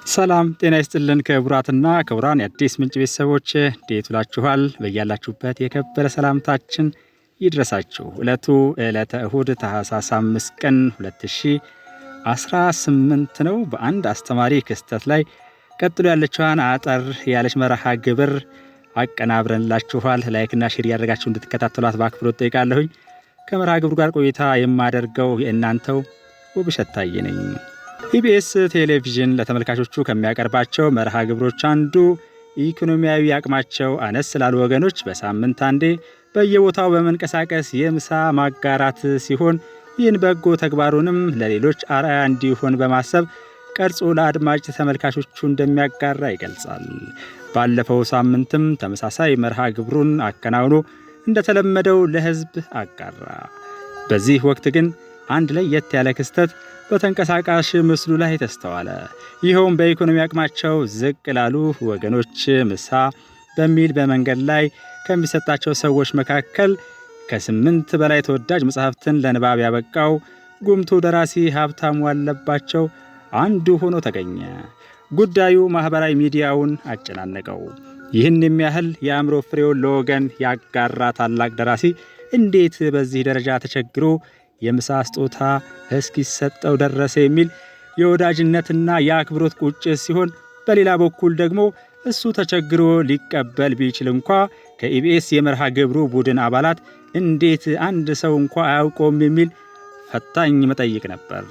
ሰላም ጤና ይስጥልን ክቡራትና ክቡራን የአዲስ ምንጭ ቤተሰቦች እንዴት ውላችኋል? በያላችሁበት የከበረ ሰላምታችን ይድረሳችሁ። ዕለተ እሁድ ታኅሳስ 5 ቀን 2018 ነው። በአንድ አስተማሪ ክስተት ላይ ቀጥሎ ያለችዋን አጠር ያለች መርሃ ግብር አቀናብረንላችኋል። ላይክና ሼር ያደርጋችሁ እንድትከታተሏት በአክብሮት ጠይቃለሁኝ። ከመርሃ ግብሩ ጋር ቆይታ የማደርገው የእናንተው ውብሸት ታዬ ነኝ። ኢቢኤስ ቴሌቪዥን ለተመልካቾቹ ከሚያቀርባቸው መርሃ ግብሮች አንዱ ኢኮኖሚያዊ አቅማቸው አነስ ስላሉ ወገኖች በሳምንት አንዴ በየቦታው በመንቀሳቀስ የምሳ ማጋራት ሲሆን ይህን በጎ ተግባሩንም ለሌሎች አርአያ እንዲሆን በማሰብ ቀርጾ ለአድማጭ ተመልካቾቹ እንደሚያጋራ ይገልጻል። ባለፈው ሳምንትም ተመሳሳይ መርሃ ግብሩን አከናውኖ እንደተለመደው ለሕዝብ አጋራ። በዚህ ወቅት ግን አንድ ለየት ያለ ክስተት በተንቀሳቃሽ ምስሉ ላይ ተስተዋለ። ይኸውም በኢኮኖሚ አቅማቸው ዝቅ ላሉ ወገኖች ምሳ በሚል በመንገድ ላይ ከሚሰጣቸው ሰዎች መካከል ከ8 በላይ ተወዳጅ መጽሐፍትን ለንባብ ያበቃው ጉምቱ ደራሲ ሀብታሙ አለባቸው አንዱ ሆኖ ተገኘ። ጉዳዩ ማኅበራዊ ሚዲያውን አጨናነቀው። ይህን የሚያህል የአእምሮ ፍሬውን ለወገን ያጋራ ታላቅ ደራሲ እንዴት በዚህ ደረጃ ተቸግሮ የምሳ ስጦታ እስኪሰጠው ደረሰ የሚል የወዳጅነትና የአክብሮት ቁጭት ሲሆን፣ በሌላ በኩል ደግሞ እሱ ተቸግሮ ሊቀበል ቢችል እንኳ ከኢቢኤስ የመርሃ ግብሩ ቡድን አባላት እንዴት አንድ ሰው እንኳ አያውቀውም የሚል ፈታኝ መጠይቅ ነበር።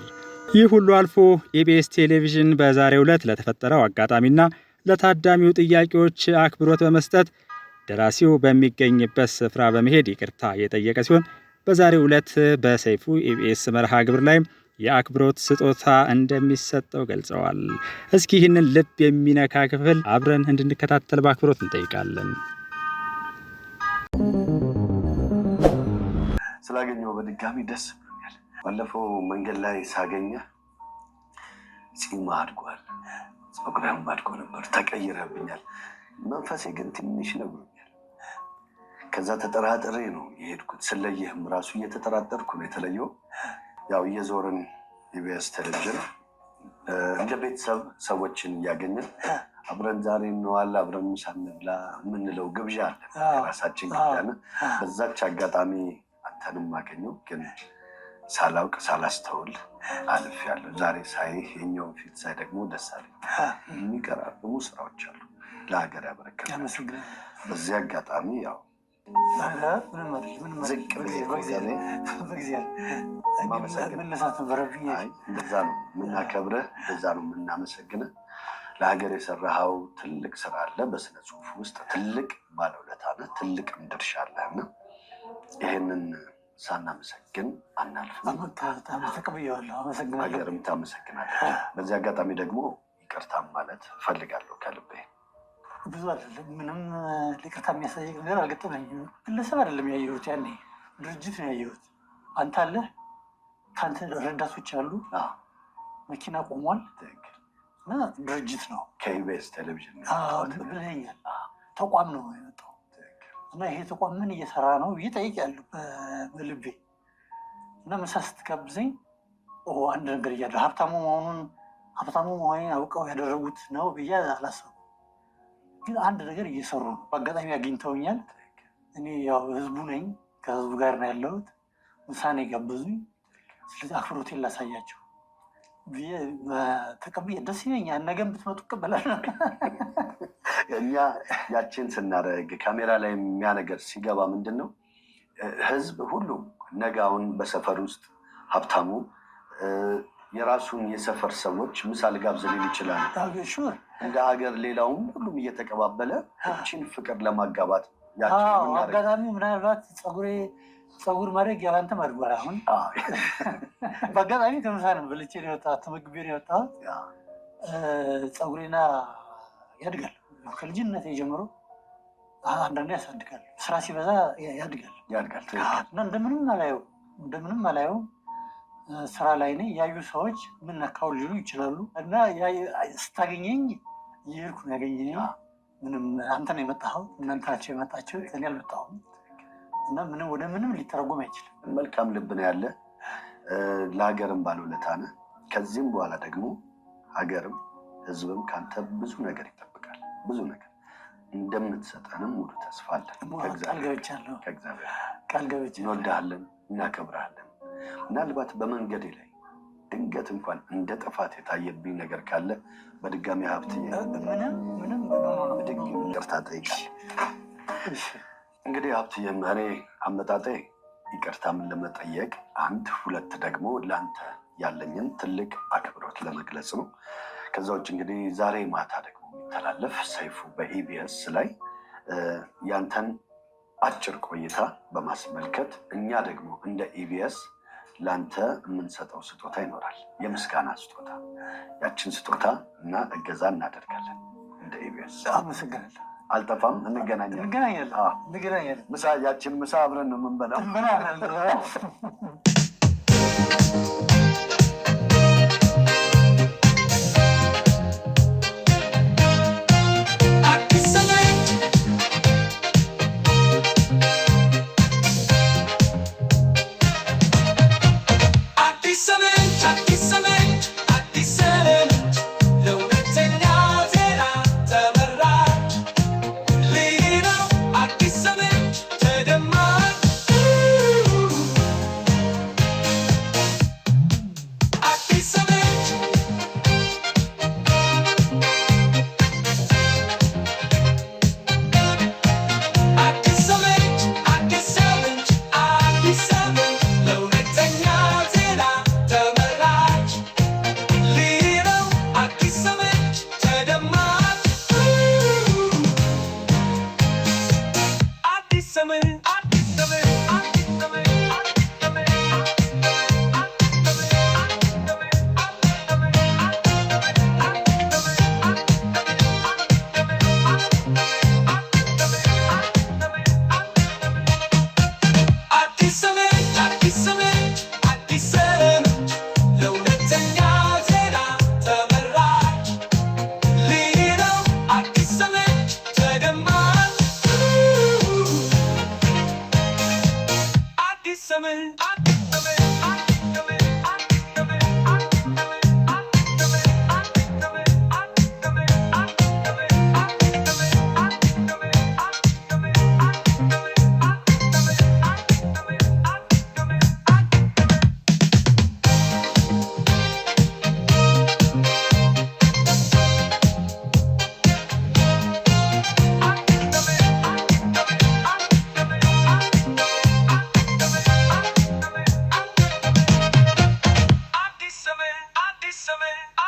ይህ ሁሉ አልፎ ኢቢኤስ ቴሌቪዥን በዛሬው ዕለት ለተፈጠረው አጋጣሚና ለታዳሚው ጥያቄዎች አክብሮት በመስጠት ደራሲው በሚገኝበት ስፍራ በመሄድ ይቅርታ የጠየቀ ሲሆን በዛሬው ዕለት በሰይፉ ኢቢኤስ መርሃ ግብር ላይ የአክብሮት ስጦታ እንደሚሰጠው ገልጸዋል። እስኪ ይህንን ልብ የሚነካ ክፍል አብረን እንድንከታተል በአክብሮት እንጠይቃለን። ስላገኘው በድጋሚ ደስ ብሎኛል። ባለፈው መንገድ ላይ ሳገኘ ጺም አድጓል፣ ጸጉርህም አድጎ ነበር፣ ተቀይረብኛል። መንፈሴ ግን ትንሽ ነግሮኛል። ከዛ ተጠራጥሬ ነው የሄድኩት። ስለይህም ራሱ እየተጠራጠርኩ ነው የተለየው። ያው እየዞርን ኢቢኤስ ቴሌቪዥን እንደ ቤተሰብ ሰዎችን እያገኘን አብረን ዛሬ እንዋል አብረን ምሳ እንብላ የምንለው ግብዣ አለ፣ የራሳችን ግብዣ ነው። በዛች አጋጣሚ አንተንም አገኘው፣ ግን ሳላውቅ ሳላስተውል አልፌያለሁ። ዛሬ ሳይ የኛውን ፊት ሳይ ደግሞ ደስ አለኝ። የሚቀራርቡ ስራዎች አሉ ለሀገር ያበረከተ። በዚህ አጋጣሚ ያው ዝቅ እንደዛ ነው የምናከብረህ፣ እንደዛ ነው የምናመሰግንህ። ለሀገር የሰራኸው ትልቅ ስራ አለ። በስነ ጽሁፍ ውስጥ ትልቅ ባለውለታ ነህ፣ ትልቅም ድርሻ አለህና ይህንን ሳናመሰግን አናልፍም። ሀገርም ታመሰግናለች። በዚህ አጋጣሚ ደግሞ ይቅርታም ማለት እፈልጋለሁ ከልቤ። ብዙ አይደለም፣ ምንም ይቅርታ የሚያሳየቅ ነገር አልገጠመኝም። ግለሰብ አይደለም ያየሁት፣ ያኔ ድርጅት ነው ያየሁት። አንተ አለ፣ ከአንተ ረዳቶች አሉ፣ መኪና ቆሟል እና ድርጅት ነው ከኢቢኤስ ቴሌቪዥን ብለኛል። ተቋም ነው የመጣው እና ይሄ ተቋም ምን እየሰራ ነው እየጠየቅያለሁ በልቤ። እና ምሳ ስትጋብዘኝ አንድ ነገር እያለ ሀብታሙ መሆኑን አውቀው ያደረጉት ነው ብዬ አላሰብኩም። ግን አንድ ነገር እየሰሩ ነው። በአጋጣሚ አግኝተውኛል። እኔ ያው ህዝቡ ነኝ፣ ከህዝቡ ጋር ነው ያለሁት። ምሳኔ ጋበዙኝ። ስለዚህ አክብሮቴን ላሳያቸው ብዬ ተቀብዬ ደስ ይለኛል። ነገም ብትመጡ እቀበላለሁ። እኛ ያችን ስናደርግ ካሜራ ላይ የሚያ ነገር ሲገባ ምንድን ነው ህዝብ ሁሉም ነጋውን በሰፈር ውስጥ ሀብታሙ የራሱን የሰፈር ሰዎች ምሳሌ ጋብዝ ሊል ይችላል። እንደ ሀገር ሌላውም ሁሉም እየተቀባበለ እችን ፍቅር ለማጋባት አጋጣሚ ምናልባት ፀጉር ማድረግ ያላንተም አድጓል። አሁን በአጋጣሚ ከምሳ ነው በልቼ ነው የወጣሁት፣ ተመግቤ ነው የወጣሁት። ፀጉሬና ያድጋል ከልጅነት ጀምሮ አንዳንዴ ያሳድጋል። ስራ ሲበዛ ያድጋል እና እንደምንም አላየው ስራ ላይ ነኝ። ያዩ ሰዎች ምን ነካው ሊሉ ይችላሉ እና ስታገኘኝ እየሄድኩ ነው ያገኘኝ። ምንም አንተ ነው የመጣኸው፣ እናንተ ናቸው የመጣችው፣ እኔ አልመጣሁም እና ምንም ወደ ምንም ሊተረጎም አይችልም። መልካም ልብ ነው ያለ፣ ለሀገርም ባለውለታ ነህ። ከዚህም በኋላ ደግሞ ሀገርም ህዝብም ካንተ ብዙ ነገር ይጠብቃል። ብዙ ነገር እንደምትሰጠንም ሙሉ ተስፋ አለን። ከእግዚአብሔር ቃል ገብቼ እንወድሃለን፣ እናከብርሃለን። ምናልባት በመንገዴ ላይ ድንገት እንኳን እንደ ጥፋት የታየብኝ ነገር ካለ በድጋሚ ሀብትዬ ምንም ይቅርታ ጠይቃለሁ። እንግዲህ ሀብትዬም እኔ አመጣጤ ይቅርታም ለመጠየቅ አንድ ሁለት ደግሞ ለአንተ ያለኝን ትልቅ አክብሮት ለመግለጽ ነው። ከዛ ውጭ እንግዲህ ዛሬ ማታ ደግሞ የሚተላለፍ ሰይፉ በኢቢኤስ ላይ ያንተን አጭር ቆይታ በማስመልከት እኛ ደግሞ እንደ ኢቢኤስ ለአንተ የምንሰጠው ስጦታ ይኖራል። የምስጋና ስጦታ። ያችን ስጦታ እና እገዛ እናደርጋለን እንደ ኢቢኤስ። አመሰግናለሁ። አልጠፋም። እንገናኛለን። ምሳ ያችን ምሳ አብረን ነው የምንበላው።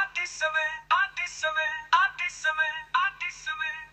Addis Ababa.